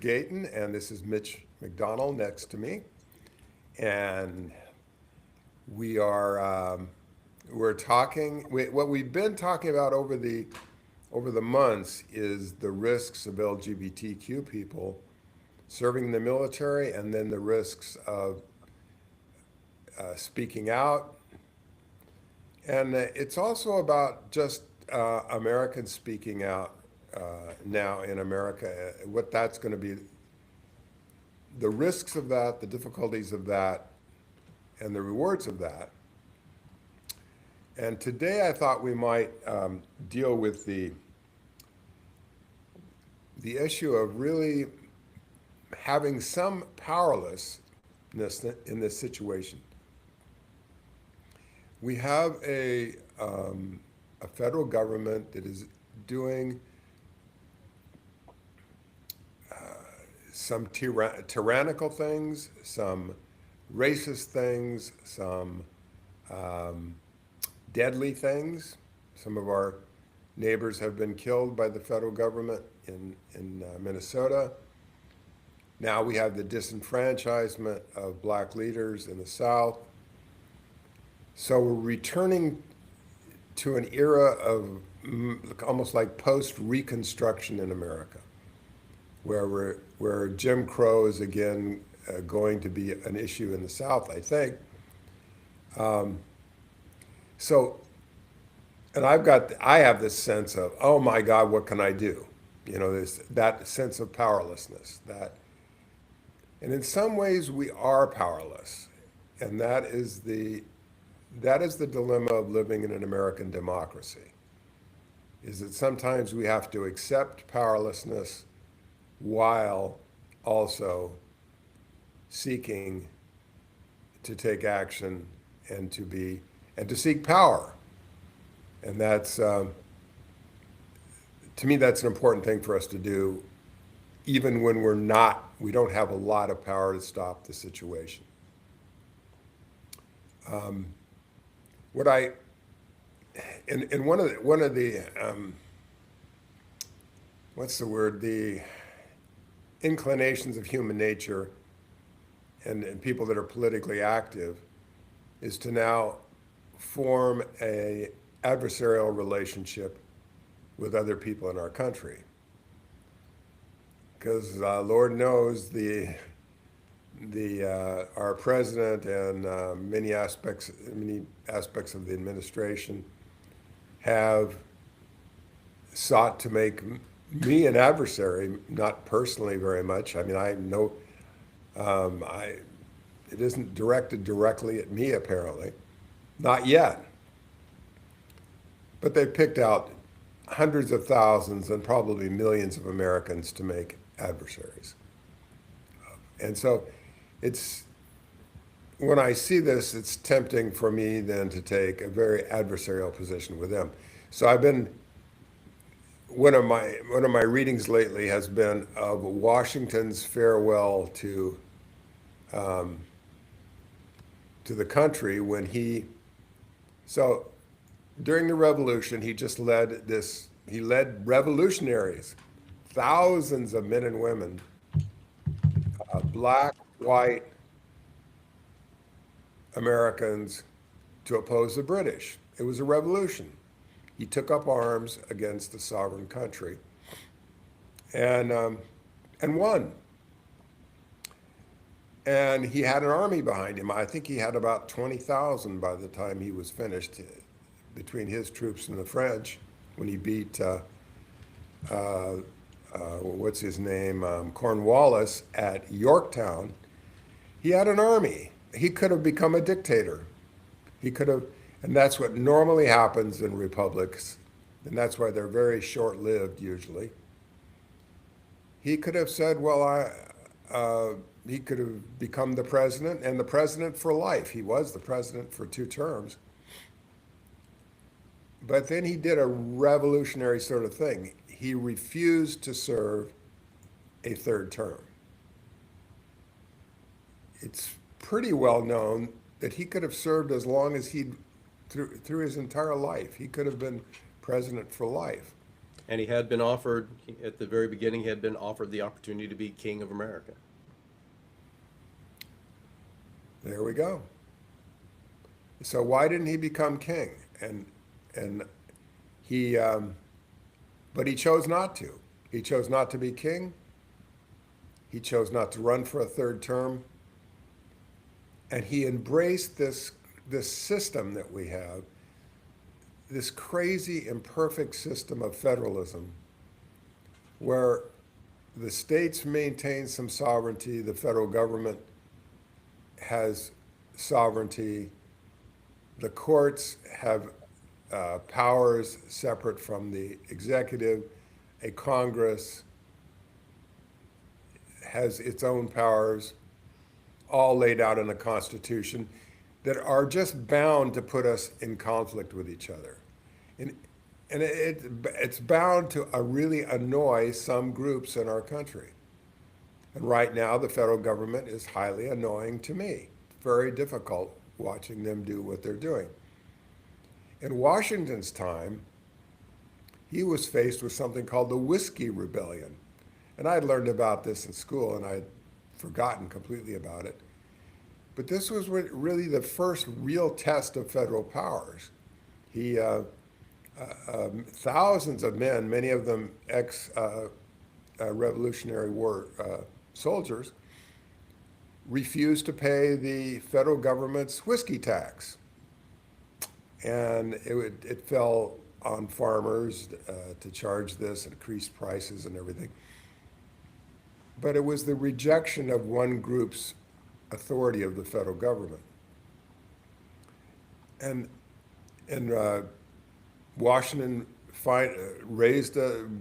Gayton, and this is Mitch McDonald next to me. And we are we're talking. What we've been talking about over the months is the risks of LGBTQ people serving in the military, and then the risks of speaking out. And it's also about just Americans speaking out now in America, what that's going to be, the risks of that, the difficulties of that, and the rewards of that. And today I thought we might deal with the issue of really having some powerlessness in this situation. We have a federal government that is doing some tyrannical things, some racist things, some deadly things. Some of our neighbors have been killed by the federal government in Minnesota. Now we have the disenfranchisement of black leaders in the South. So we're returning to an era of almost like post-Reconstruction in America, where Jim Crow is again going to be an issue in the South, I think. So, and I have this sense of, oh my God, what can I do? You know, that sense of powerlessness. And in some ways we are powerless, and that is the dilemma of living in an American democracy. Is that sometimes we have to accept powerlessness while also seeking to take action and to seek power. And that's, to me, that's an important thing for us to do, even when we don't have a lot of power to stop the situation. And one of the what's the word? The inclinations of human nature and people that are politically active is to now form a adversarial relationship with other people in our country. Because Lord knows our president and many aspects of the administration have sought to make me an adversary, not personally very much. I mean, I know it isn't directed directly at me, apparently, not yet. But they've picked out hundreds of thousands and probably millions of Americans to make adversaries. And so when I see this, it's tempting for me then to take a very adversarial position with them. So one of my readings lately has been of Washington's farewell to the country so during the revolution, he led revolutionaries, thousands of men and women, black, white Americans, to oppose the British. It was a revolution. He took up arms against the sovereign country and won. And he had an army behind him. I think he had about 20,000 by the time he was finished, between his troops and the French, when he beat, what's his name, Cornwallis at Yorktown. He had an army. He could have become a dictator. He could have, and that's what normally happens in republics, and that's why they're very short-lived usually. He could have said, well, he could have become the president, and the president for life. He was the president for 2 terms. But then he did a revolutionary sort of thing. He refused to serve a 3rd term. It's pretty well known that he could have served as long as through his entire life. He could have been president for life. And he had been offered, at the very beginning, he had been offered the opportunity to be king of America. There we go. So why didn't he become king? And he, but he chose not to. He chose not to be king. He chose not to run for a third term. And he embraced this system that we have, this crazy, imperfect system of federalism, where the states maintain some sovereignty, the federal government has sovereignty, the courts have powers separate from the executive, a Congress has its own powers, all laid out in the Constitution, that are just bound to put us in conflict with each other. And, it's bound to really annoy some groups in our country. And right now, the federal government is highly annoying to me. Very difficult watching them do what they're doing. In Washington's time, he was faced with something called the Whiskey Rebellion. And I had learned about this in school, and I had forgotten completely about it. But this was really the first real test of federal powers. He, thousands of men, many of them ex-Revolutionary War soldiers, refused to pay the federal government's whiskey tax. And it fell on farmers to charge this, increased prices and everything. But it was the rejection of one group's authority of the federal government. And Washington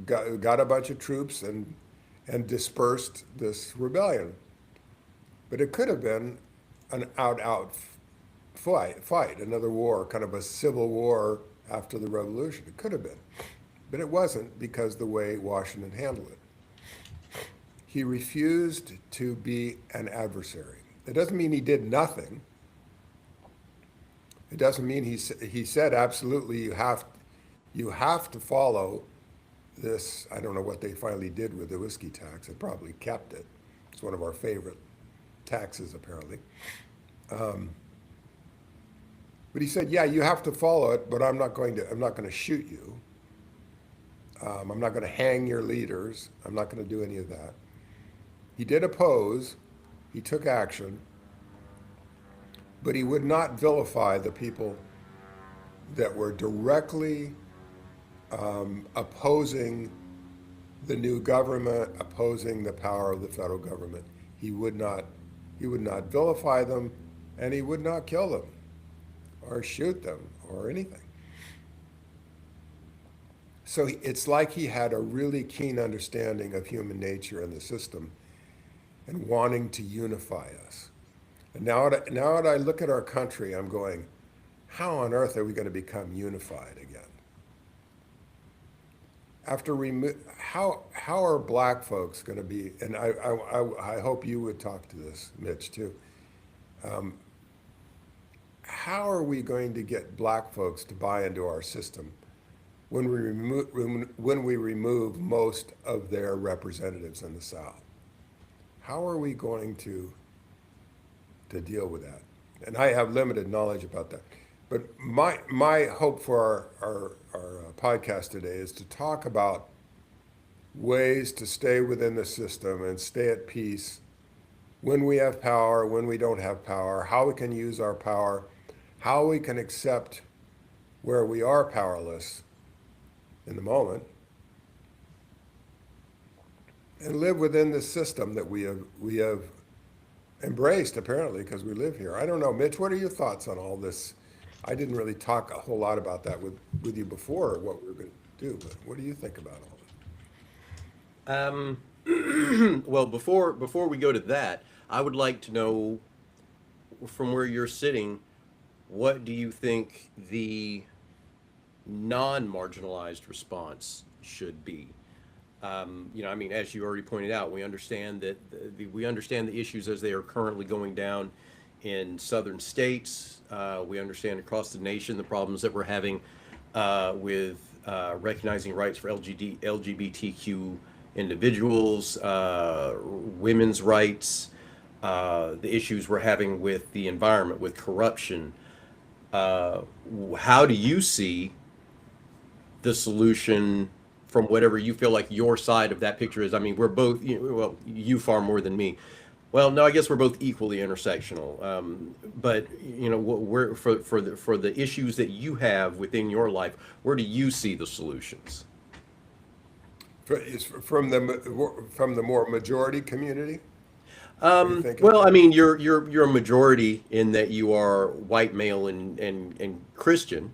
got a bunch of troops and dispersed this rebellion. But it could have been an out fight, another war, kind of a civil war after the revolution. It could have been. But it wasn't because the way Washington handled it. He refused to be an adversary. It doesn't mean he did nothing. It doesn't mean he said absolutely you have to follow this. I don't know what they finally did with the whiskey tax. They probably kept it. It's one of our favorite taxes, apparently. But he said, yeah, you have to follow it, but I'm not going to shoot you. I'm not going to hang your leaders. I'm not going to do any of that. He did oppose. He took action. But he would not vilify the people that were directly opposing the new government, opposing the power of the federal government. He would not vilify them, and he would not kill them or shoot them or anything. So it's like he had a really keen understanding of human nature and the system and wanting to unify us. And now that I look at our country, I'm going, how on earth are we going to become unified again? How are black folks going to be, and I hope you would talk to this, Mitch, too. How are we going to get black folks to buy into our system when we remove most of their representatives in the South? How are we going to deal with that? And I have limited knowledge about that. But my hope for our podcast today is to talk about ways to stay within the system and stay at peace when we have power, when we don't have power, how we can use our power, how we can accept where we are powerless in the moment, and live within the system that we have embraced, apparently, because we live here. I don't know, Mitch, what are your thoughts on all this? I didn't really talk a whole lot about that with you before, what we were going to do, but what do you think about all Well, before we go to that, I would like to know, from where you're sitting, what do you think the non-marginalized response should be? I mean, as you already pointed out, we understand that we understand the issues as they are currently going down in southern states. We understand across the nation the problems that we're having with recognizing rights for LGBTQ individuals, women's rights, the issues we're having with the environment, with corruption. How do you see the solution from whatever you feel like your side of that picture is? I mean, we're both, well, you far more than me. Well, no, I guess we're both equally intersectional. But where for the issues that you have within your life, where do you see the solutions? Is from the more majority community, you thinking? Well, I mean, you're a majority in that you are white male and Christian.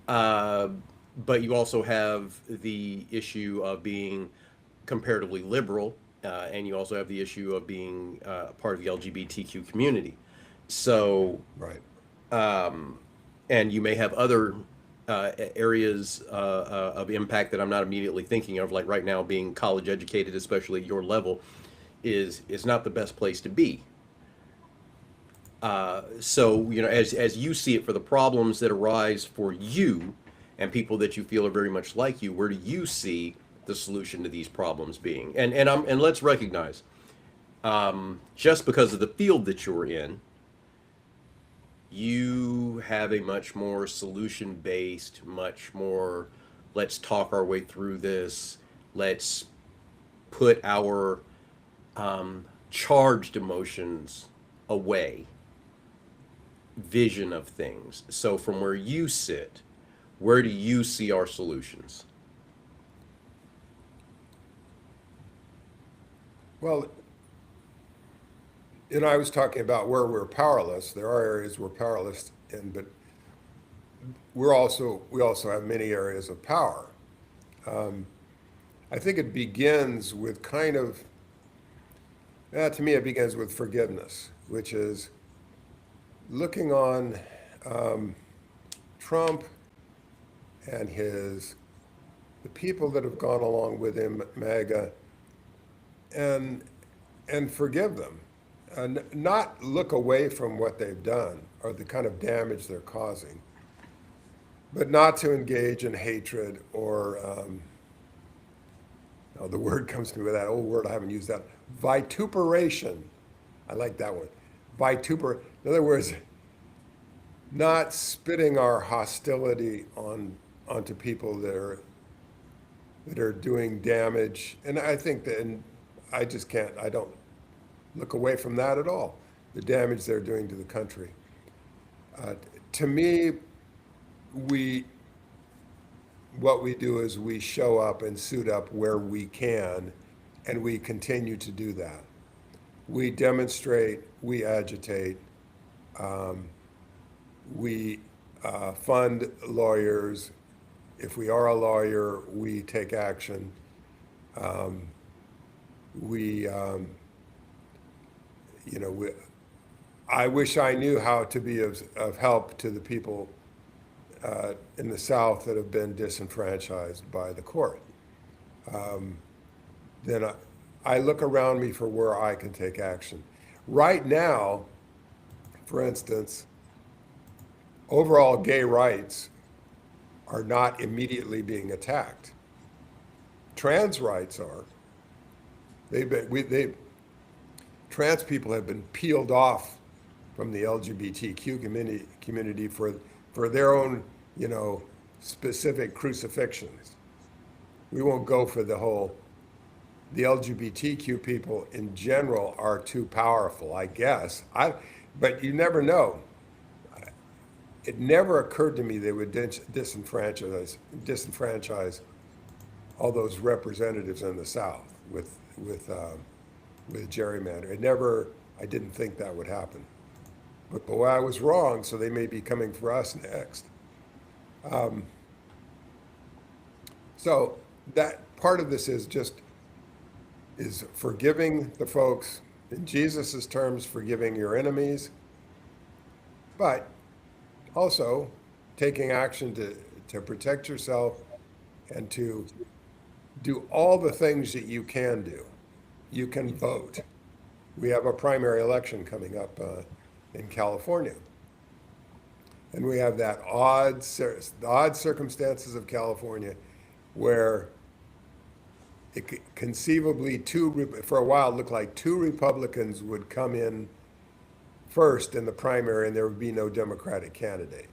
But you also have the issue of being comparatively liberal, and you also have the issue of being part of the LGBTQ community. So, Right. and you may have other areas of impact that I'm not immediately thinking of, like right now, being college educated, especially at your level, is not the best place to be. So, as you see it, for the problems that arise for you and people that you feel are very much like you, where do you see the solution to these problems being? And let's recognize, just because of the field that you're in, you have a much more solution based, much more, let's talk our way through this, let's put our charged emotions away vision of things. So from where you sit, where do you see our solutions? Well, I was talking about where we're powerless. There are areas we're powerless in, but we also have many areas of power. I think it begins with to me, it begins with forgiveness, which is looking on Trump and the people that have gone along with him, MAGA, and forgive them, and not look away from what they've done or the kind of damage they're causing, but not to engage in hatred or oh, the word comes to me with that old word, I haven't used that, vituperation. I like that one. In other words, not spitting our hostility onto people that are doing damage. And I think that, and I don't look away from that at all, the damage they're doing to the country. To me, what we do is we show up and suit up where we can, and we continue to do that. We demonstrate, we agitate, we fund lawyers. If we are a lawyer, we take action. We, I wish I knew how to be of help to the people in the South that have been disenfranchised by the court. Then I look around me for where I can take action. Right now, for instance, overall gay rights are not immediately being attacked. Trans rights are. Trans people have been peeled off from the LGBTQ community for their own, specific crucifixions. We won't go for the LGBTQ people in general are too powerful, I guess. But you never know. It never occurred to me they would disenfranchise all those representatives in the South with gerrymander. I didn't think that would happen. But boy, I was wrong, so they may be coming for us next. So that part of this is forgiving the folks, in Jesus' terms, forgiving your enemies, but also taking action to protect yourself and to do all the things that you can do. You can vote. We have a primary election coming up in California. And we have that the odd circumstances of California where conceivably for a while, it looked like two Republicans would come in first in the primary and there would be no Democratic candidate.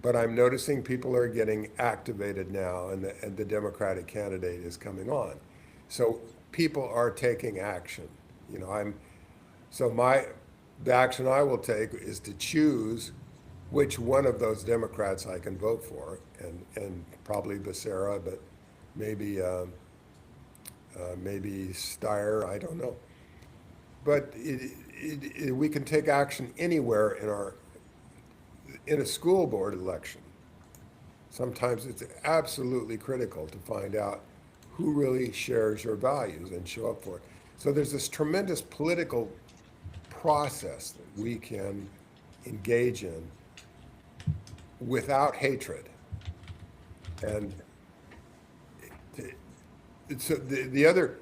But I'm noticing people are getting activated now and the Democratic candidate is coming on. So people are taking action. You know, the action I will take is to choose which one of those Democrats I can vote for, and probably Becerra, but maybe maybe Steyer, I don't know. But we can take action anywhere in a school board election. Sometimes it's absolutely critical to find out who really shares your values and show up for it. So there's this tremendous political process that we can engage in without hatred. And so the other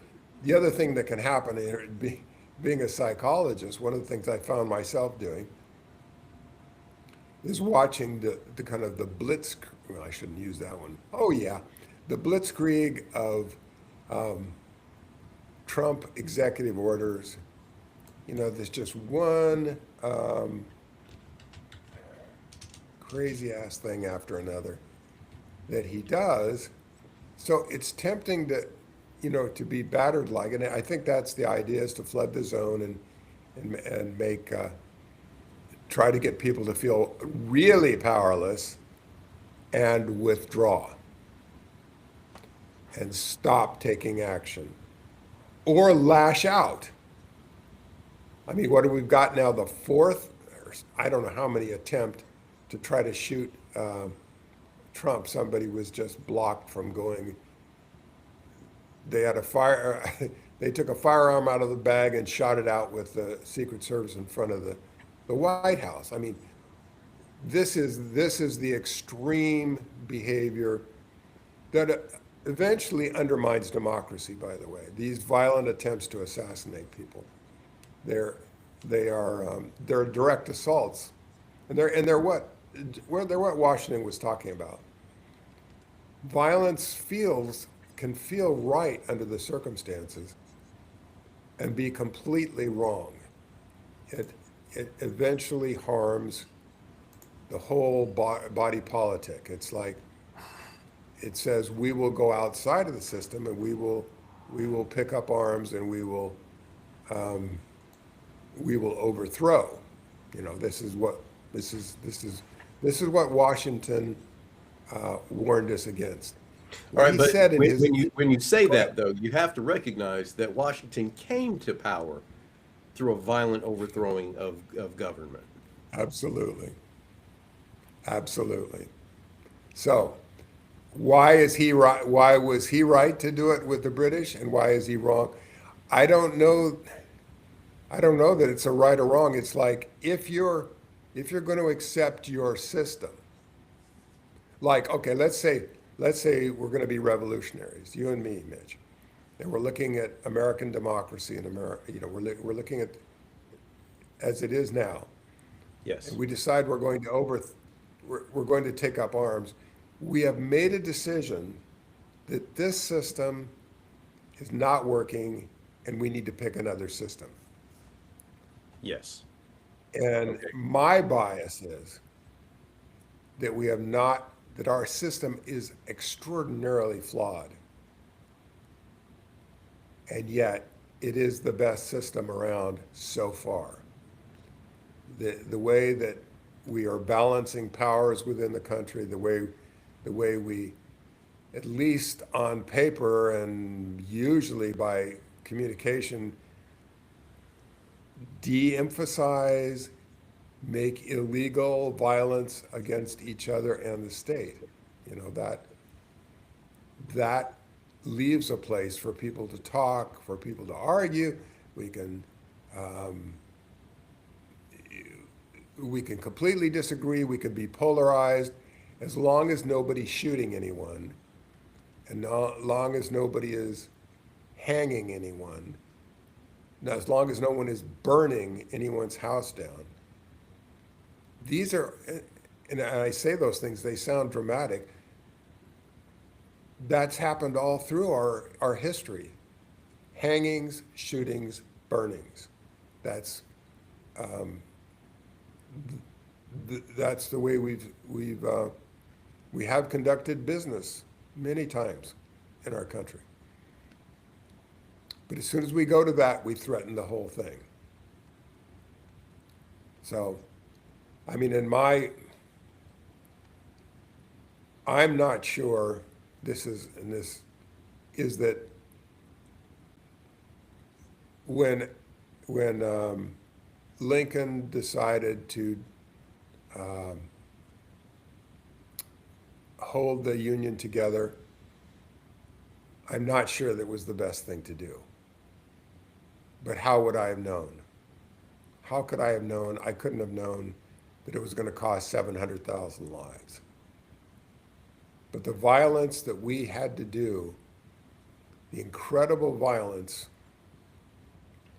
thing that can happen, being a psychologist, one of the things I found myself doing is watching the kind of the blitz. Well, I shouldn't use that one. Oh yeah, the blitzkrieg of Trump executive orders. You know, there's just one crazy ass thing after another that he does. So it's tempting to be battered like, and I think that's the idea, is to flood the zone and make try to get people to feel really powerless and withdraw and stop taking action or lash out. I mean, what have we got now? The fourth, or I don't know how many attempt to try to shoot Trump. Somebody was just blocked from going. They had a fire. They took a firearm out of the bag and shot it out with the Secret Service in front of the White House. I mean, this is the extreme behavior that eventually undermines democracy. By the way, these violent attempts to assassinate people, they're direct assaults, and they're what Washington was talking about. Violence can feel right under the circumstances and be completely wrong. It eventually harms the whole body politic. It's like it says we will go outside of the system and we will pick up arms and we will overthrow. You know, this is what Washington warned us against. All right, but when you say that, though, you have to recognize that Washington came to power through a violent overthrowing of government. Absolutely. Absolutely. So why is he right? Why was he right to do it with the British, and why is he wrong? I don't know. I don't know that it's a right or wrong. It's like if you're going to accept your system, like, okay, let's say we're going to be revolutionaries, you and me, Mitch, and we're looking at American democracy and America. You know, we're looking at as it is now. Yes. And we decide we're going to take up arms. We have made a decision that this system is not working, and we need to pick another system. Yes. And Okay. my bias is that that our system is extraordinarily flawed. And yet it is the best system around so far. The way that we are balancing powers within the country, the way we, at least on paper and usually by communication, de-emphasize, make illegal violence against each other and the state. You know, that leaves a place for people to talk, for people to argue. We can completely disagree. We can be polarized, as long as nobody's shooting anyone, and long as nobody is hanging anyone. Now, as long as no one is burning anyone's house down, these are, and I say those things, they sound dramatic. That's happened all through our history. Hangings, shootings, burnings. That's that's the way we have conducted business many times in our country. But as soon as we go to that, we threaten the whole thing. So, I mean, I'm not sure this is that when Lincoln decided to hold the Union together, I'm not sure that was the best thing to do. But how would I have known? How could I have known? I couldn't have known that it was going to cost 700,000 lives. But the violence that we had to do, the incredible violence,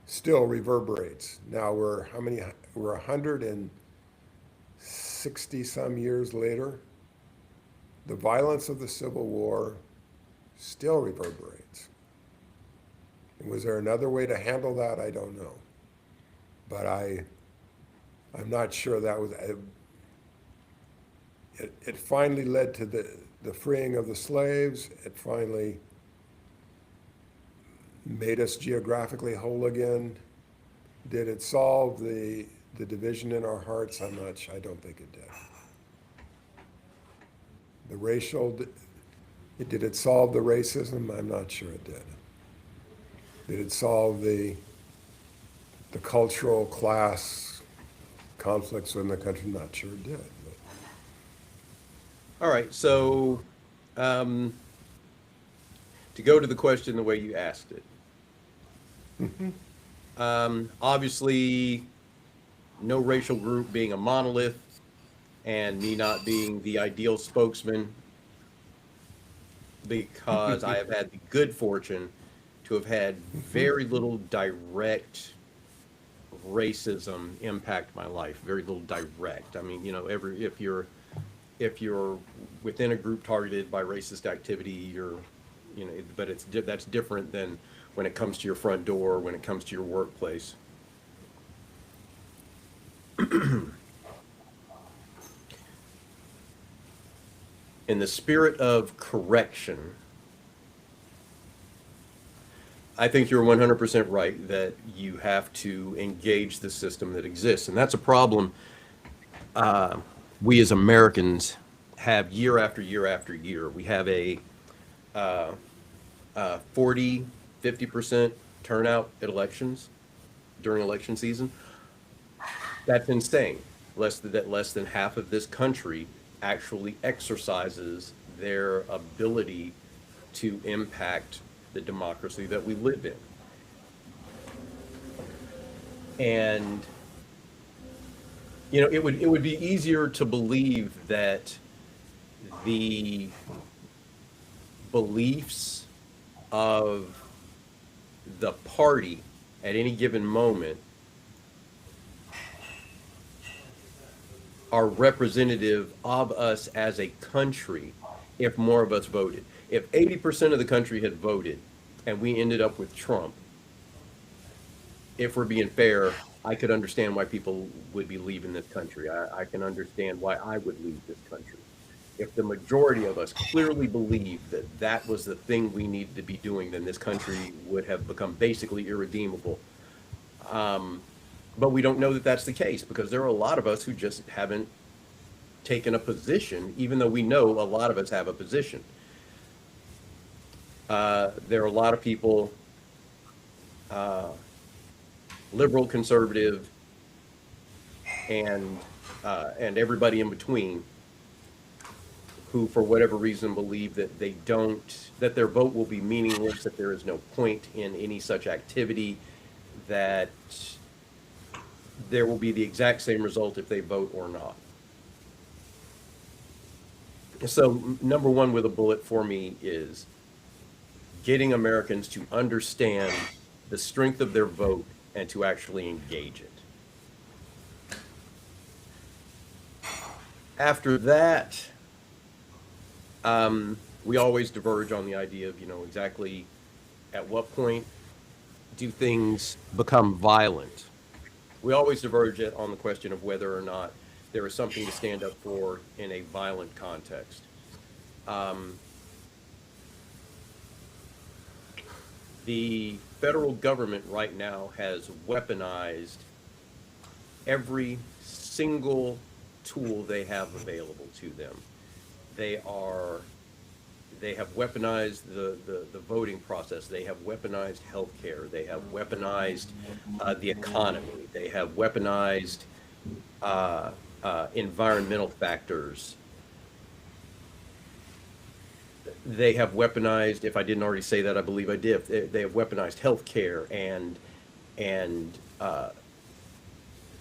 still reverberates. Now we're 160 some years later. The violence of the Civil War still reverberates. And was there another way to handle that? I don't know. But I'm not sure that was, it finally led to the freeing of the slaves. It finally made us geographically whole again. Did it solve the division in our hearts? I don't think it did. Did it solve the racism? I'm not sure it did. Did it solve the cultural class conflicts in the country? Not sure it did. But. All right, so to go to the question the way you asked it, obviously, no racial group being a monolith, and me not being the ideal spokesman, because I have had the good fortune to have had very little direct racism impact my life. Very little direct. I mean, if you're within a group targeted by racist activity, but that's different than when it comes to your front door, when it comes to your workplace. In the spirit of correction, I think you're 100% right that you have to engage the system that exists. And that's a problem we as Americans have year after year after year. We have a 40, 50% turnout at elections during election season. That's insane. Less than half of this country actually exercises their ability to impact the democracy that we live in. And it would be easier to believe that the beliefs of the party at any given moment are representative of us as a country if more of us voted. If 80% of the country had voted and we ended up with Trump, if we're being fair, I could understand why people would be leaving this country. I can understand why I would leave this country. If the majority of us clearly believed that that was the thing we needed to be doing, then this country would have become basically irredeemable. But we don't know that that's the case, because there are a lot of us who just haven't taken a position, even though we know a lot of us have a position. There are a lot of people, liberal, conservative, and everybody in between, who for whatever reason believe that that their vote will be meaningless, that there is no point in any such activity, that there will be the exact same result if they vote or not. So number one with a bullet for me is getting Americans to understand the strength of their vote and to actually engage it. After that, we always diverge on the idea of, exactly at what point do things become violent. We always diverge on the question of whether or not there is something to stand up for in a violent context. Um, the federal government right now has weaponized every single tool they have available to them. They are they have weaponized the voting process. They have weaponized healthcare. They have weaponized the economy. They have weaponized environmental factors. They have weaponized, if I didn't already say that, I believe I did. They have weaponized healthcare and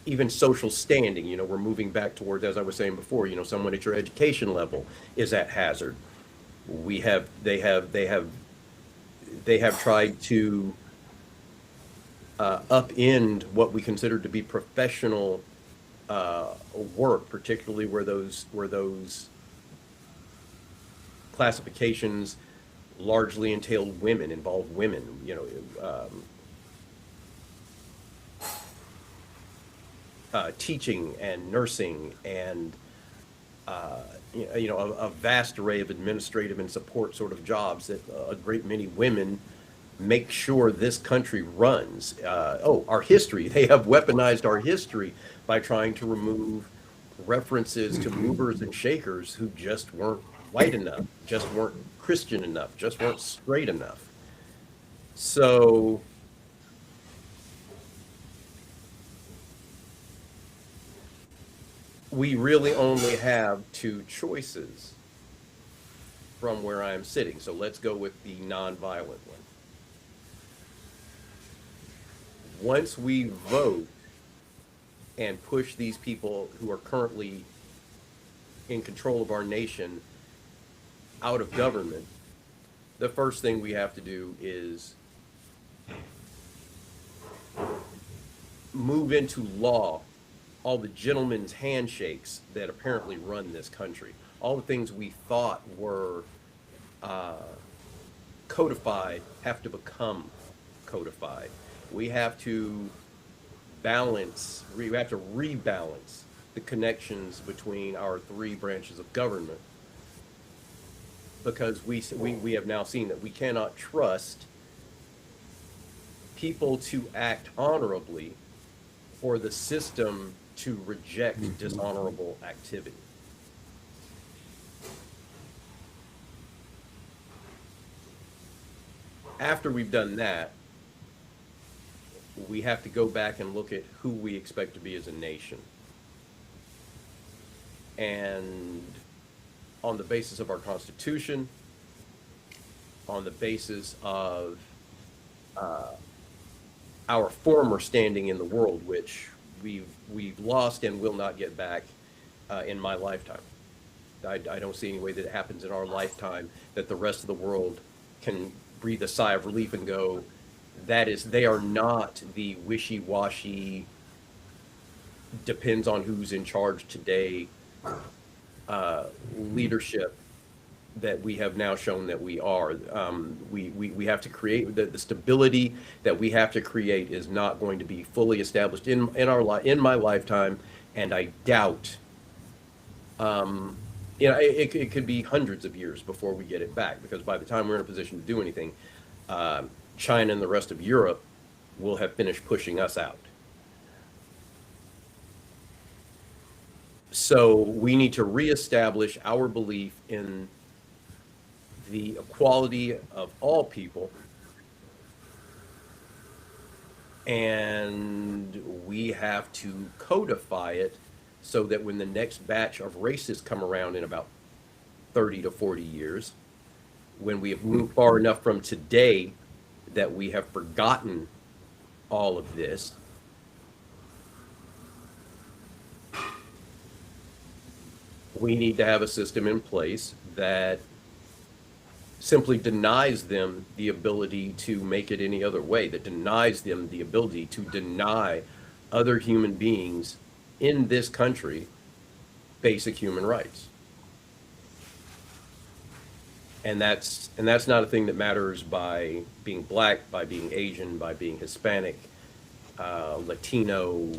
even social standing. We're moving back towards, as I was saying before, someone at your education level is at hazard. They have tried to upend what we consider to be professional work, particularly where those classifications largely involve women. Teaching and nursing and a vast array of administrative and support sort of jobs that a great many women make sure this country runs. Our history. They have weaponized our history by trying to remove references to movers and shakers who just weren't white enough, just weren't Christian enough, just weren't straight enough. So we really only have two choices from where I am sitting. So let's go with the nonviolent one. Once we vote and push these people who are currently in control of our nation out of government, the first thing we have to do is move into law all the gentlemen's handshakes that apparently run this country. All the things we thought were codified have to become codified. We have to rebalance the connections between our three branches of government, because we have now seen that we cannot trust people to act honorably for the system to reject dishonorable activity. After we've done that, we have to go back and look at who we expect to be as a nation. And on the basis of our Constitution, on the basis of our former standing in the world, which we've lost and will not get back in my lifetime. I don't see any way that it happens in our lifetime that the rest of the world can breathe a sigh of relief and go, they are not the wishy-washy, depends on who's in charge today leadership that we have now shown that we are. We have to create the stability that we have to create is not going to be fully established in my lifetime, and I doubt. It could be hundreds of years before we get it back, because by the time we're in a position to do anything, China and the rest of Europe will have finished pushing us out. So we need to reestablish our belief in the equality of all people, and we have to codify it so that when the next batch of racists come around in about 30 to 40 years, when we have moved far enough from today that we have forgotten all of this, we need to have a system in place that simply denies them the ability to make it any other way, that denies them the ability to deny other human beings in this country basic human rights. And that's not a thing that matters by being black, by being Asian, by being Hispanic, Latino,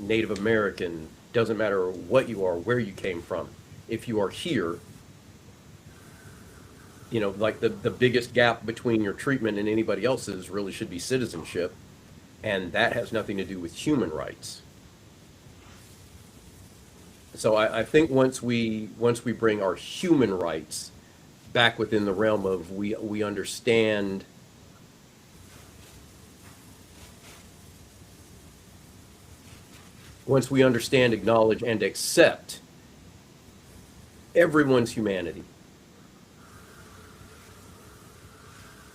Native American. Doesn't matter what you are, where you came from. If you are here, like the biggest gap between your treatment and anybody else's really should be citizenship, and that has nothing to do with human rights. So I think once we bring our human rights back within the realm of we understand once we understand, acknowledge, and accept everyone's humanity,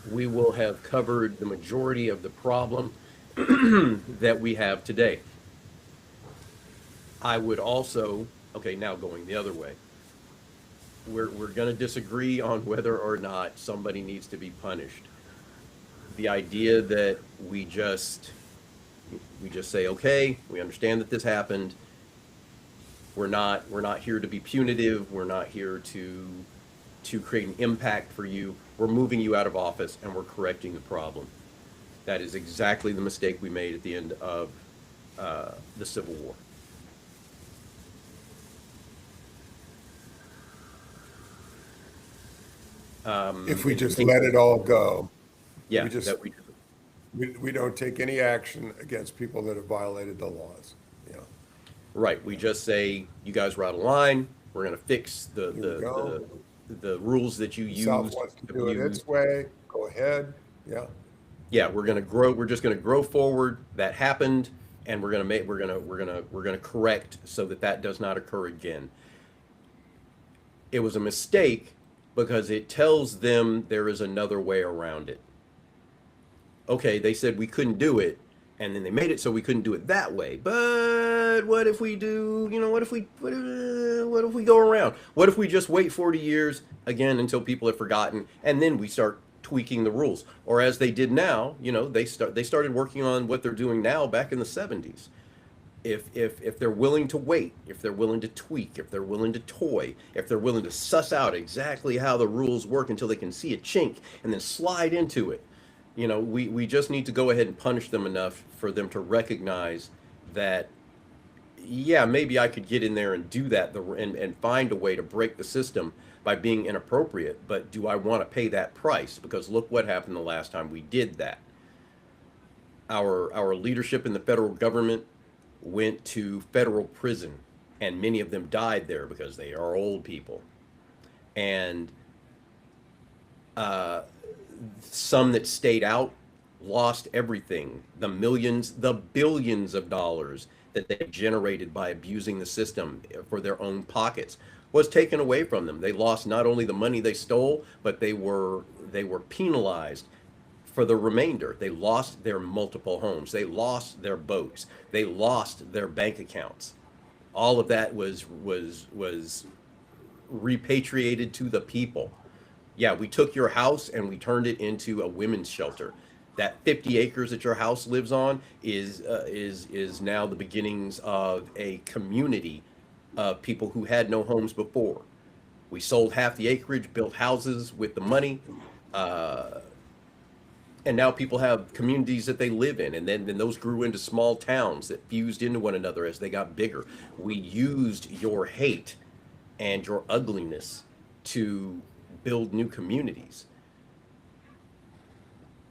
we will have covered the majority of the problem that we have today. I would also, okay, now going the other way, we're going to disagree on whether or not somebody needs to be punished. The idea that we just say, okay, we understand that this happened. We're not here to be punitive. We're not here to create an impact for you. We're moving you out of office and we're correcting the problem. That is exactly the mistake we made at the end of the Civil War. If we just let it all go, Yeah, we just we don't take any action against people that have violated the laws. Yeah. right. We just say, you guys were out of line. We're going to fix Here we go. the rules that you South used. wants to do it its way. Go ahead. Yeah. Yeah, we're going to grow. We're just going to grow forward. That happened, and we're going to correct so that does not occur again. It was a mistake because it tells them there is another way around it. Okay, they said we couldn't do it, and then they made it so we couldn't do it that way. But what if we do? What if we go around? What if we just wait 40 years again until people have forgotten, and then we start tweaking the rules? Or as they did now, they started working on what they're doing now back in the 70s. If they're willing to wait, if they're willing to tweak, if they're willing to toy, if they're willing to suss out exactly how the rules work until they can see a chink and then slide into it, we just need to go ahead and punish them enough for them to recognize that, yeah, maybe I could get in there and do that and find a way to break the system by being inappropriate, but do I want to pay that price? Because look what happened the last time we did that. Our leadership in the federal government went to federal prison, and many of them died there because they are old people. And some that stayed out lost everything. The millions, the billions of dollars that they generated by abusing the system for their own pockets was taken away from them. They lost not only the money they stole, but they were penalized for the remainder. They lost their multiple homes. They lost their boats. They lost their bank accounts. All of that was repatriated to the people. Yeah, we took your house and we turned it into a women's shelter. That 50 acres that your house lives on is now the beginnings of a community of people who had no homes before. We sold half the acreage, built houses with the money, and now people have communities that they live in, and then those grew into small towns that fused into one another as they got bigger. We used your hate and your ugliness to build new communities.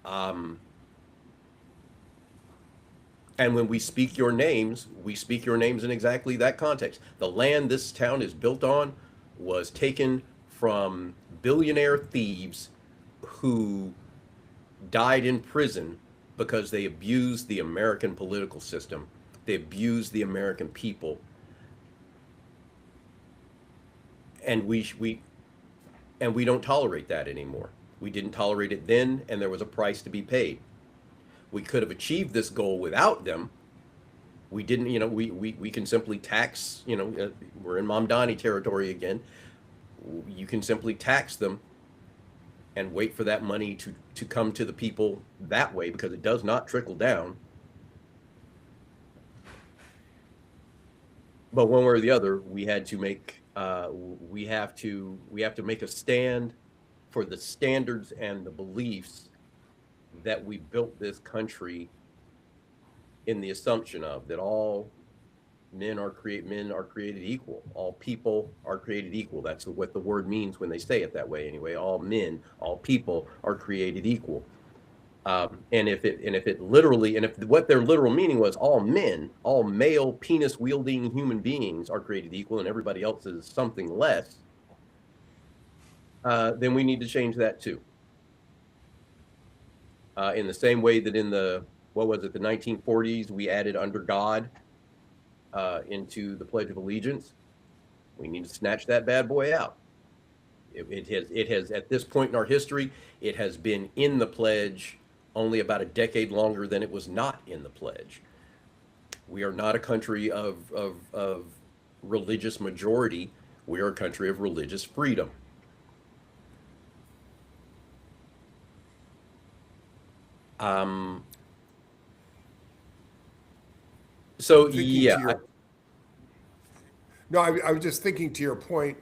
And when we speak your names in exactly that context. The land this town is built on was taken from billionaire thieves who died in prison because they abused the American political system. They abused the American people. And we don't tolerate that anymore. We didn't tolerate it then, and there was a price to be paid. We could have achieved this goal without them. We didn't, we can simply tax, we're in Mamdani territory again. You can simply tax them and wait for that money to come to the people that way, because it does not trickle down. but one way or the other, we had to make we have to make a stand for the standards and the beliefs that we built this country in the assumption of, that all men are created equal. All people are created equal. That's what the word means when they say it that way. Anyway, all men, all people are created equal. And if it literally, and if what their literal meaning was all men, all male penis wielding human beings are created equal, and everybody else is something less, then we need to change that too. In the same way that in the, what was it, the 1940s, we added under God into the Pledge of Allegiance, we need to snatch that bad boy out. It has, at this point in our history, it has been in the pledge only about a decade longer than it was not in the pledge. We are not a country of religious majority. We are a country of religious freedom. So yeah, No, I was just thinking to your point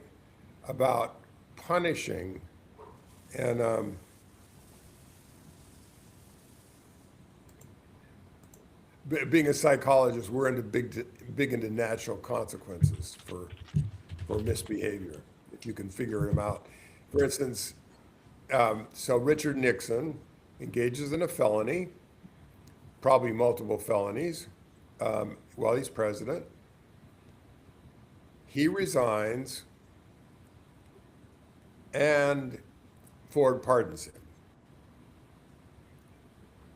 about punishing, and being a psychologist, we're into big into natural consequences for misbehavior if you can figure them out. For instance, so Richard Nixon engages in a felony, probably multiple felonies, while he's president. He resigns, and Ford pardons him.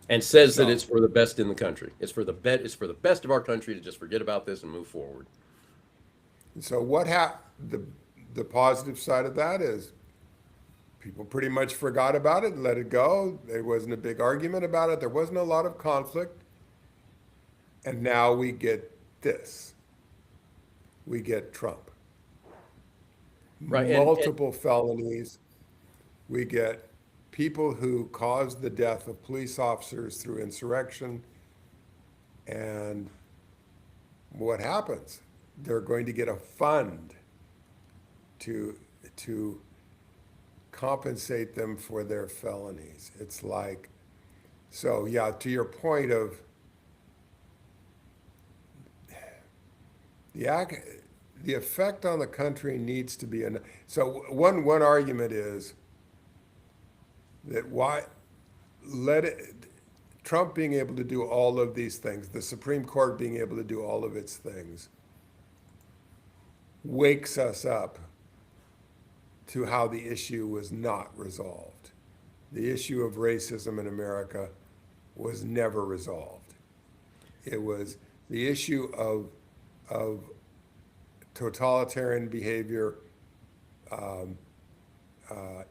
and says that it's for the best in the country. It's for the best of our country to just forget about this and move forward. So the positive side of that is people pretty much forgot about it and let it go. There wasn't a big argument about it. There wasn't a lot of conflict. And now we get this. We get Trump. Right. Multiple felonies. We get people who caused the death of police officers through insurrection. And what happens? They're going to get a fund to compensate them for their felonies. It's like, so yeah, to your point of the effect on the country needs to be so one argument is that why let it, Trump being able to do all of these things, the Supreme Court being able to do all of its things, wakes us up to how the issue was not resolved. The issue of racism in America was never resolved. It was the issue of totalitarian behavior,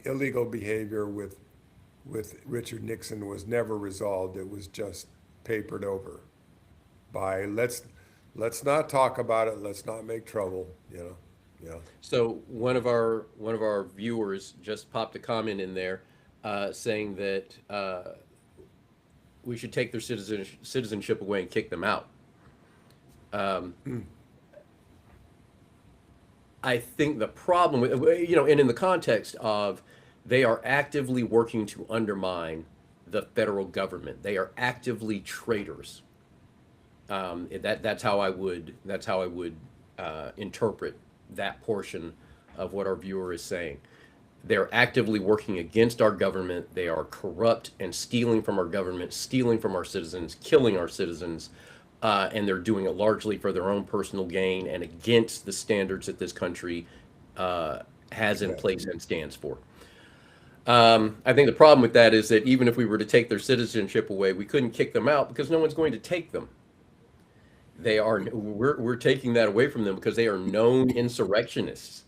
illegal behavior with Richard Nixon was never resolved. It was just papered over by let's not talk about it. Let's not make trouble. Yeah. So one of our viewers just popped a comment in there saying that we should take their citizenship away and kick them out. I think the problem with, and in the context of they are actively working to undermine the federal government. They are actively traitors. That's how I would interpret that portion of what our viewer is saying. They're actively working against our government. They are corrupt and stealing from our government, stealing from our citizens, killing our citizens, and they're doing it largely for their own personal gain and against the standards that this country has in place and stands for. I think the problem with that is that even if we were to take their citizenship away, we couldn't kick them out because no one's going to take them. We're taking that away from them because they are known insurrectionists.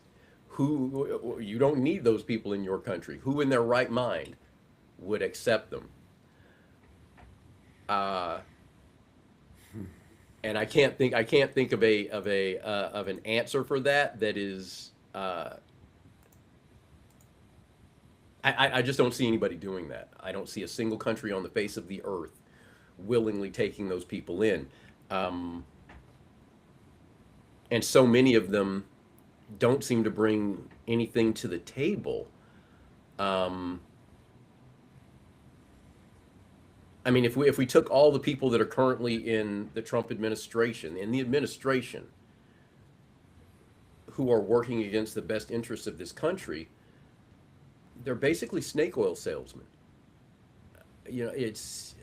Who, you don't need those people in your country. Who in their right mind would accept them? And I can't think of an answer for that is I just don't see anybody doing that. I don't see a single country on the face of the earth willingly taking those people in. and so many of them don't seem to bring anything to the table. Um, I mean, if we took all the people that are currently in the Trump administration, who are working against the best interests of this country, they're basically snake oil salesmen. It's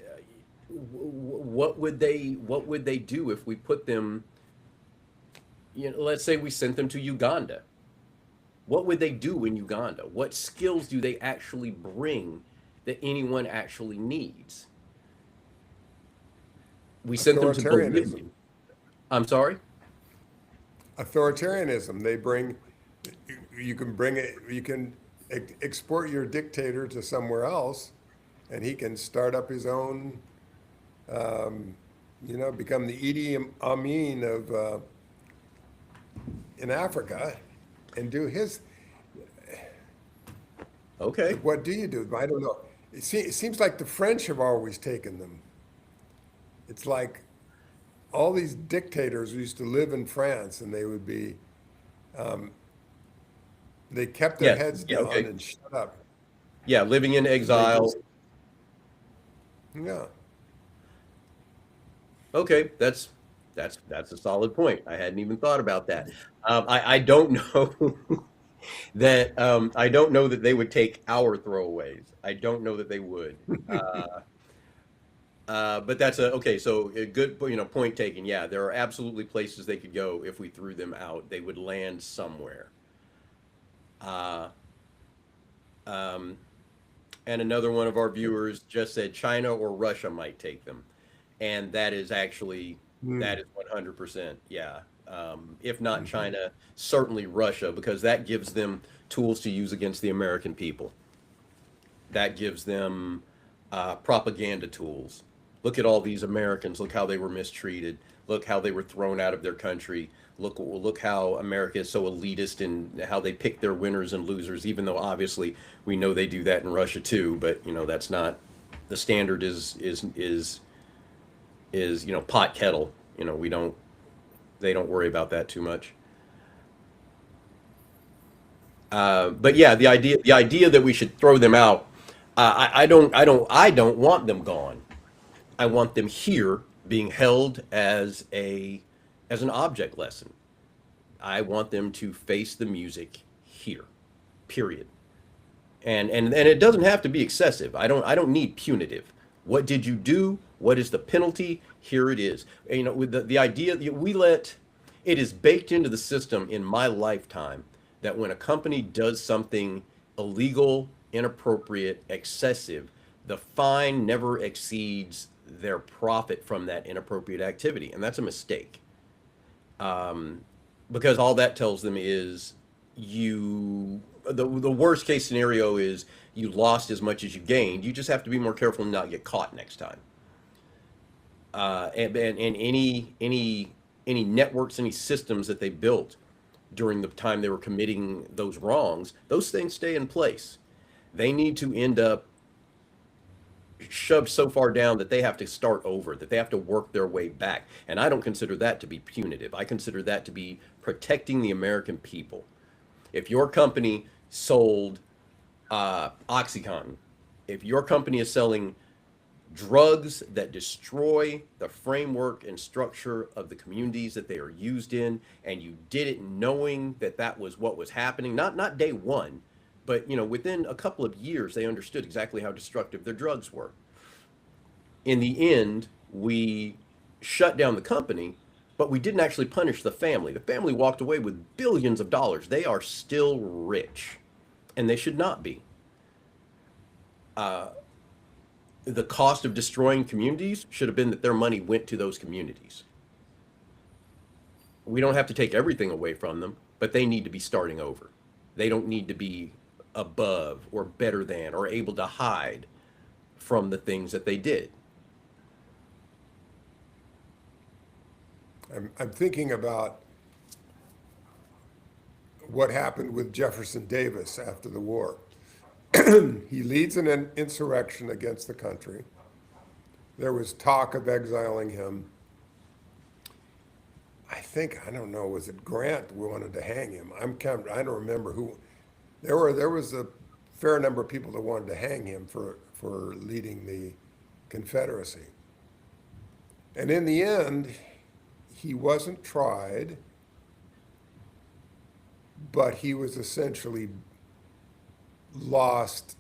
what would they do if we put them? Let's say we sent them to Uganda. What would they do in Uganda? What skills do they actually bring that anyone actually needs? We sent them to Bolivia. Authoritarianism. I'm sorry? Authoritarianism. They bring, you can bring it, you can export your dictator to somewhere else, and he can start up his own, become the Idi Amin of in Africa, and do his. Okay. What do you do? I don't know. It seems like the French have always taken them. It's like all these dictators who used to live in France, and they would be, they kept their Yes. heads Yeah. down Okay. and shut up. Yeah. Living in They exile. just, yeah. Okay. That's a solid point. I hadn't even thought about that. I don't know that I don't know that they would take our throwaways. I don't know that they would. But that's a okay. So a good, point taken. Yeah, there are absolutely places they could go if we threw them out. They would land somewhere. Uh, um, and another one of our viewers just said China or Russia might take them, and that is 100%. Yeah. If not Mm-hmm. China, certainly Russia, because that gives them tools to use against the American people. That gives them propaganda tools. Look at all these Americans. Look how they were mistreated. Look how they were thrown out of their country. Look how America is so elitist and how they pick their winners and losers. Even though obviously we know they do that in Russia too, but that's not the standard. Is pot kettle. We don't they don't worry about that too much. But yeah, the idea that we should throw them out. I don't want them gone. I want them here being held as an object lesson. I want them to face the music here. Period. And it doesn't have to be excessive. I don't need punitive. What did you do? What is the penalty? Here it is. With the idea that it is baked into the system in my lifetime that when a company does something illegal, inappropriate, excessive, the fine never exceeds their profit from that inappropriate activity, and that's a mistake. Because all that tells them is the worst case scenario is you lost as much as you gained. You just have to be more careful and not get caught next time. And any networks, any systems that they built during the time they were committing those wrongs, those things stay in place. They need to end up shoved so far down that they have to start over, that they have to work their way back. And I don't consider that to be punitive. I consider that to be protecting the American people. If your company sold OxyContin, if your company is selling drugs that destroy the framework and structure of the communities that they are used in, and you did it knowing that that was what was happening, not day one, but within a couple of years they understood exactly how destructive their drugs were. In the end, we shut down the company, but we didn't actually punish the family. The family walked away with billions of dollars. They are still rich, and they should not be. The cost of destroying communities should have been that their money went to those communities. We don't have to take everything away from them, but they need to be starting over. They don't need to be above or better than or able to hide from the things that they did. I'm thinking about what happened with Jefferson Davis after the war. He leads an insurrection against the country. There was talk of exiling him. I don't know, was it Grant wanted to hang him? I don't remember who. There was a fair number of people that wanted to hang him for leading the Confederacy. And in the end, he wasn't tried, but he was essentially lost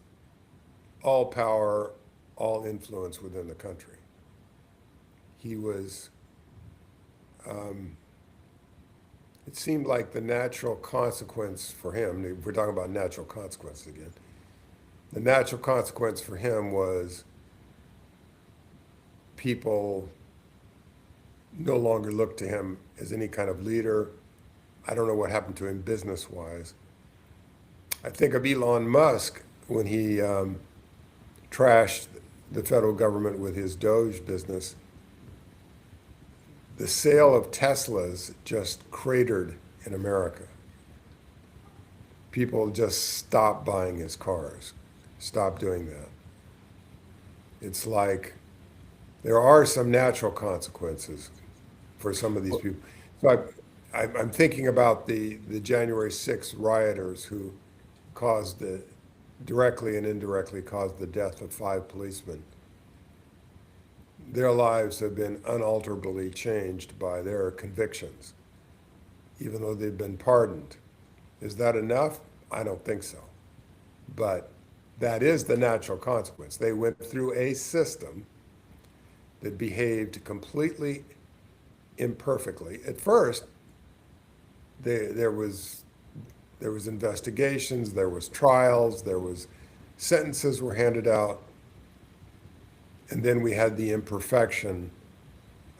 all power, all influence within the country. He was, it seemed like the natural consequence for him, if we're talking about natural consequences again, the natural consequence for him was people no longer looked to him as any kind of leader. I don't know what happened to him business wise. I think of Elon Musk when he trashed the federal government with his Doge business. The sale of Teslas just cratered in America. People just stopped buying his cars, stopped doing that. It's like there are some natural consequences for some of these people. So I'm thinking about the January 6th rioters who directly and indirectly caused the death of 5 policemen. Their lives have been unalterably changed by their convictions, even though they've been pardoned. Is that enough? I don't think so. But that is the natural consequence. They went through a system that behaved completely imperfectly. At first, there was investigations, there was trials, there was sentences were handed out, and then we had the imperfection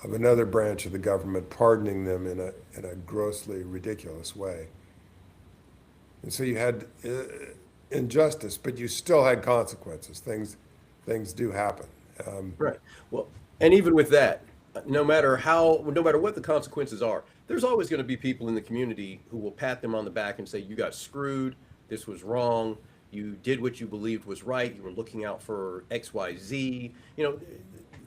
of another branch of the government pardoning them in a grossly ridiculous way. And so you had injustice, but you still had consequences. Things do happen. Right. Well, and even with that, no matter what the consequences are, there's always going to be people in the community who will pat them on the back and say, "You got screwed. This was wrong. You did what you believed was right. You were looking out for X, Y, Z." In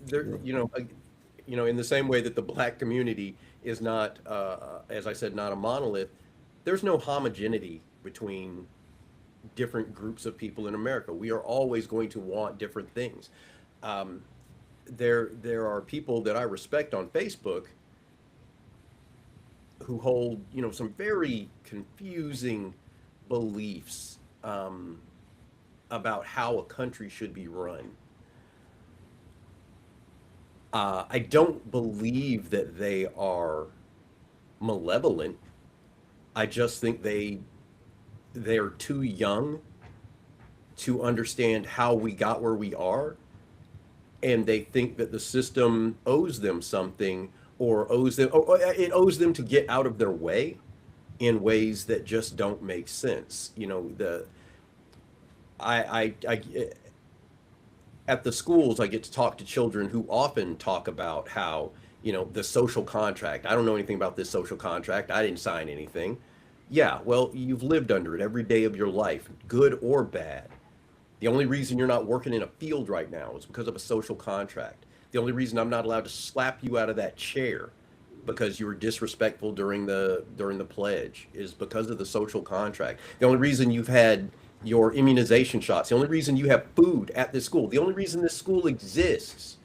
the same way that the black community is not, as I said, not a monolith. There's no homogeneity between different groups of people in America. We are always going to want different things. There are people that I respect on Facebook who hold, some very confusing beliefs about how a country should be run. I don't believe that they are malevolent. I just think they're too young to understand how we got where we are, and they think that the system owes them something, or it owes them to get out of their way in ways that just don't make sense. I at the schools, I get to talk to children who often talk about how, the social contract. I don't know anything about this social contract. I didn't sign anything. Yeah, well, you've lived under it every day of your life, good or bad. The only reason you're not working in a field right now is because of a social contract. The only reason I'm not allowed to slap you out of that chair because you were disrespectful during the pledge is because of the social contract. The only reason you've had your immunization shots, the only reason you have food at this school, the only reason this school exists,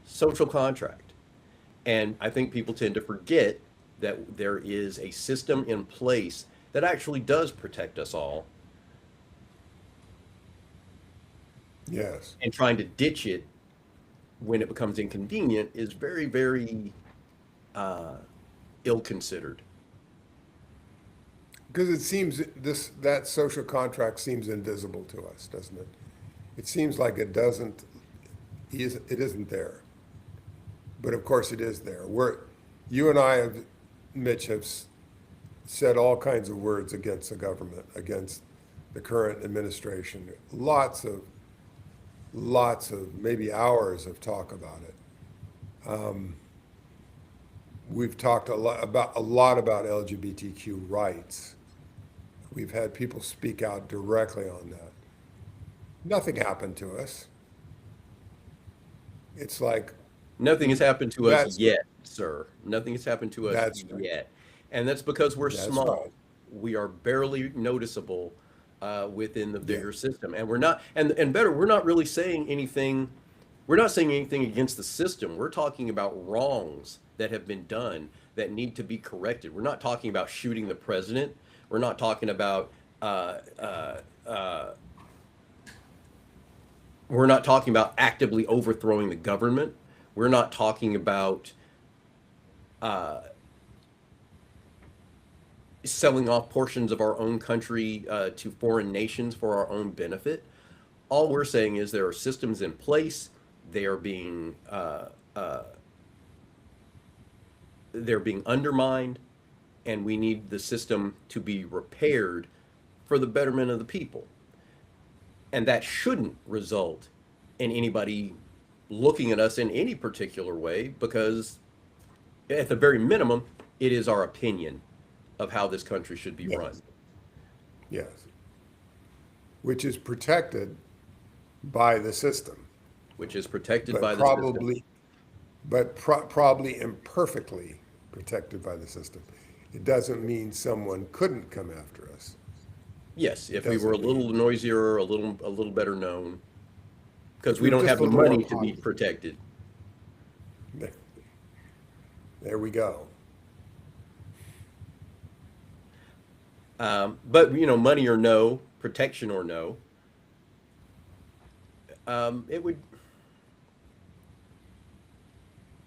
social contract. And I think people tend to forget that there is a system in place that actually does protect us all, Yes. and trying to ditch it when it becomes inconvenient is very, very ill-considered. Because it seems that social contract seems invisible to us, doesn't it? It seems like it isn't there. But of course it is there. You and I Mitch, have said all kinds of words against the government, against the current administration. Lots of maybe hours of talk about it. We've talked a lot about LGBTQ rights. We've had people speak out directly on that. Nothing happened to us. It's like Nothing has happened to us that's yet. sir. Nothing has happened to us That's right. yet. And that's because we're That's right. small. We are barely noticeable within the Yeah. bigger system. And we're not, and better, we're not really saying anything, we're not saying anything against the system. We're talking about wrongs that have been done that need to be corrected. We're not talking about shooting the president. We're not talking about, uh, uh, uh, we're not talking about actively overthrowing the government. We're not talking about uh, selling off portions of our own country to foreign nations for our own benefit. All we're saying is there are systems in place. They are being they're being undermined, and we need the system to be repaired for the betterment of the people. And that shouldn't result in anybody looking at us in any particular way, because at the very minimum, it is our opinion of how this country should be run, Yes. Yes. Which is protected by the system, which is protected but by the system. probably imperfectly protected by the system. It doesn't mean someone couldn't come after us. Yes, if we were a Doesn't little mean noisier, a little better known, because we we're don't just have a the little more money to be popular. protected. There there we go. But money or no, protection or no, it would.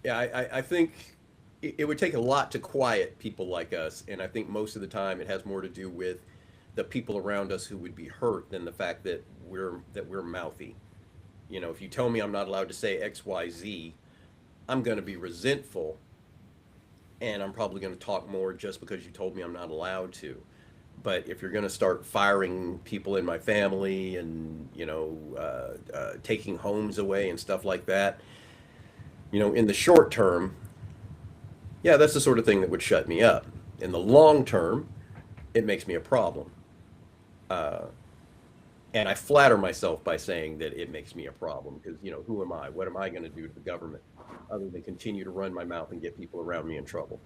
Yeah, I think it would take a lot to quiet people like us, and I think most of the time it has more to do with the people around us who would be hurt than the fact that we're mouthy. If you tell me I'm not allowed to say X, Y, Z, I'm going to be resentful, and I'm probably going to talk more just because you told me I'm not allowed to. But if you're going to start firing people in my family and taking homes away and stuff like that, in the short term, yeah, that's the sort of thing that would shut me up. In the long term, it makes me a problem. Uh, and I flatter myself by saying that it makes me a problem because, who am I? What am I going to do to the government other than continue to run my mouth and get people around me in trouble?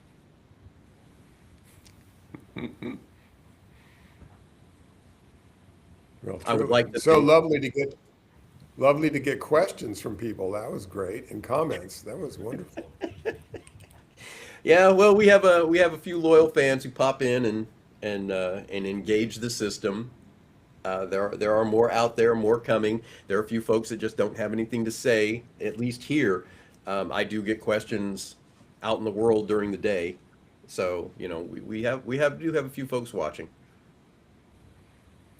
Well, I would truly. like to So think, lovely to get questions from people. That was great. And comments. That was wonderful. yeah, well, we have a few loyal fans who pop in and engage the system. There are more out there, more coming. There are a few folks that just don't have anything to say, at least here. I do get questions out in the world during the day, so we do have a few folks watching.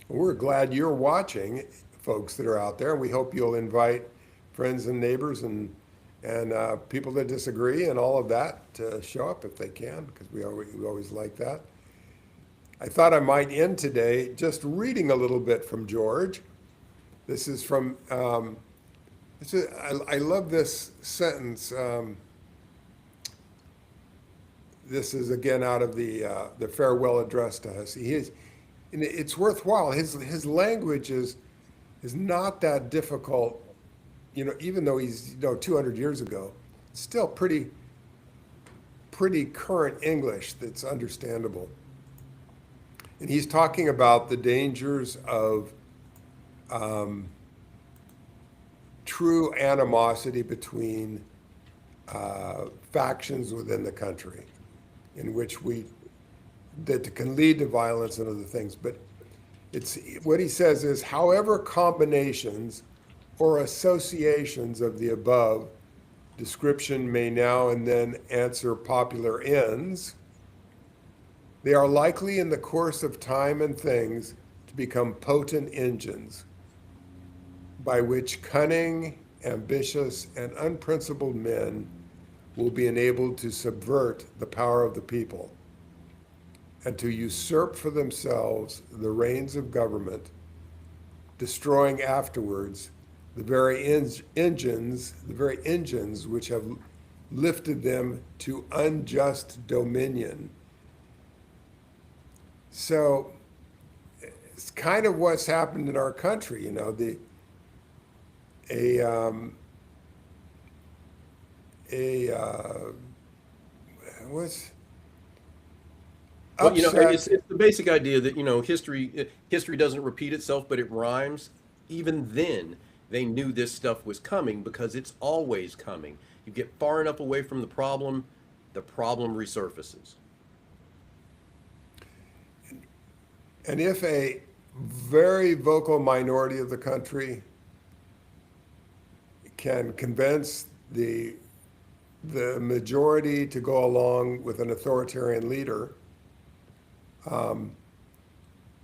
We're glad you're watching, folks that are out there, and we hope you'll invite friends and neighbors and people that disagree and all of that to show up if they can, because we always like that. I thought I might end today just reading a little bit from George. This is from, I love this sentence. This is again out of the farewell address to us. And it's worthwhile. His language is not that difficult, even though he's 200 years ago, it's still pretty current English that's understandable. And he's talking about the dangers of true animosity between factions within the country, in which that can lead to violence and other things. But it's what he says is, however combinations or associations of the above description may now and then answer popular ends, they are likely in the course of time and things to become potent engines by which cunning, ambitious, and unprincipled men will be enabled to subvert the power of the people and to usurp for themselves the reins of government, destroying afterwards the very engines which have lifted them to unjust dominion. So it's kind of what's happened in our country, a was Well, upset. it's the basic idea that, history doesn't repeat itself, but it rhymes. Even then, they knew this stuff was coming because it's always coming. You get far enough away from the problem resurfaces. And if a very vocal minority of the country can convince the majority to go along with an authoritarian leader,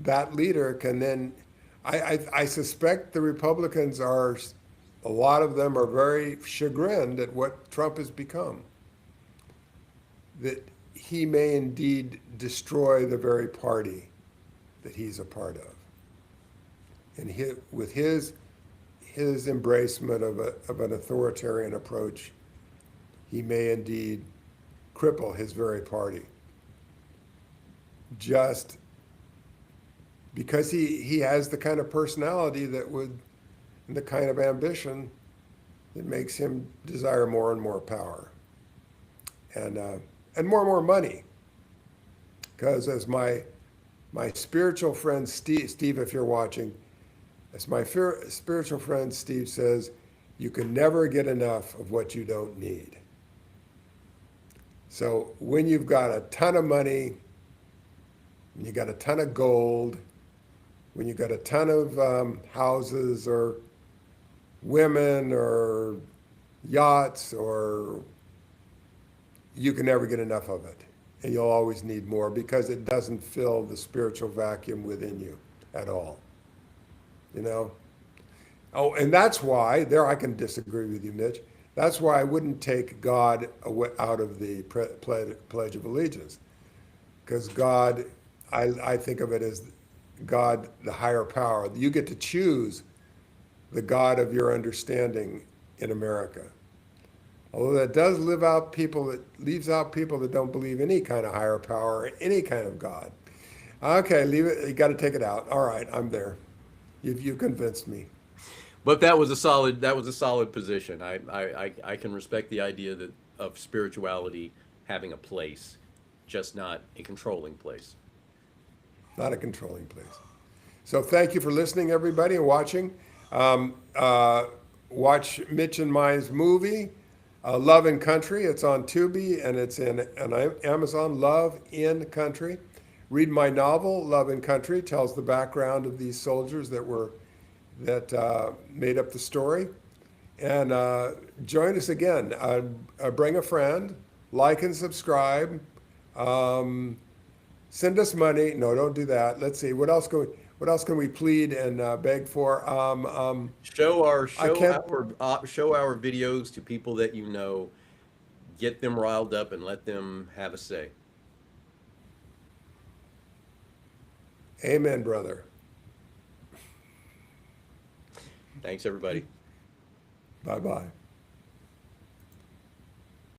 that leader can then, I suspect the Republicans are, a lot of them are very chagrined at what Trump has become. That he may indeed destroy the very party that he's a part of. And with his embracement of an authoritarian approach, he may indeed cripple his very party. Just because he has the kind of personality that would, and the kind of ambition that makes him desire more and more power, and more money. Because as my spiritual friend Steve, if you're watching, as my spiritual friend Steve says, you can never get enough of what you don't need. So when you've got a ton of money, when you got a ton of gold, when you got a ton of houses or women or yachts, or you can never get enough of it. And you'll always need more because it doesn't fill the spiritual vacuum within you at all. You know? Oh, and that's why, there I can disagree with you, Mitch. That's why I wouldn't take God out of the Pledge of Allegiance. Because God, I think of it as God, the higher power. You get to choose the God of your understanding in America. Although that does leaves out people that don't believe any kind of higher power or any kind of God. Okay, leave it. You got to take it out. All right, I'm there. You've convinced me. But that was a solid position. I can respect the idea of spirituality having a place, just not a controlling place. Not a controlling place. So thank you for listening, everybody, and watching. Watch Mitch and mine's movie, Love in Country. It's on Tubi and it's on Amazon, Love in Country. Read my novel, Love in Country. Tells the background of these soldiers that made up the story. And join us again. Bring a friend, like and subscribe. Send us money. No, don't do that. Let's see. What else can we plead and beg for? Show I can't. our videos to people that you know. Get them riled up and let them have a say. Amen, brother. Thanks, everybody. Bye-bye.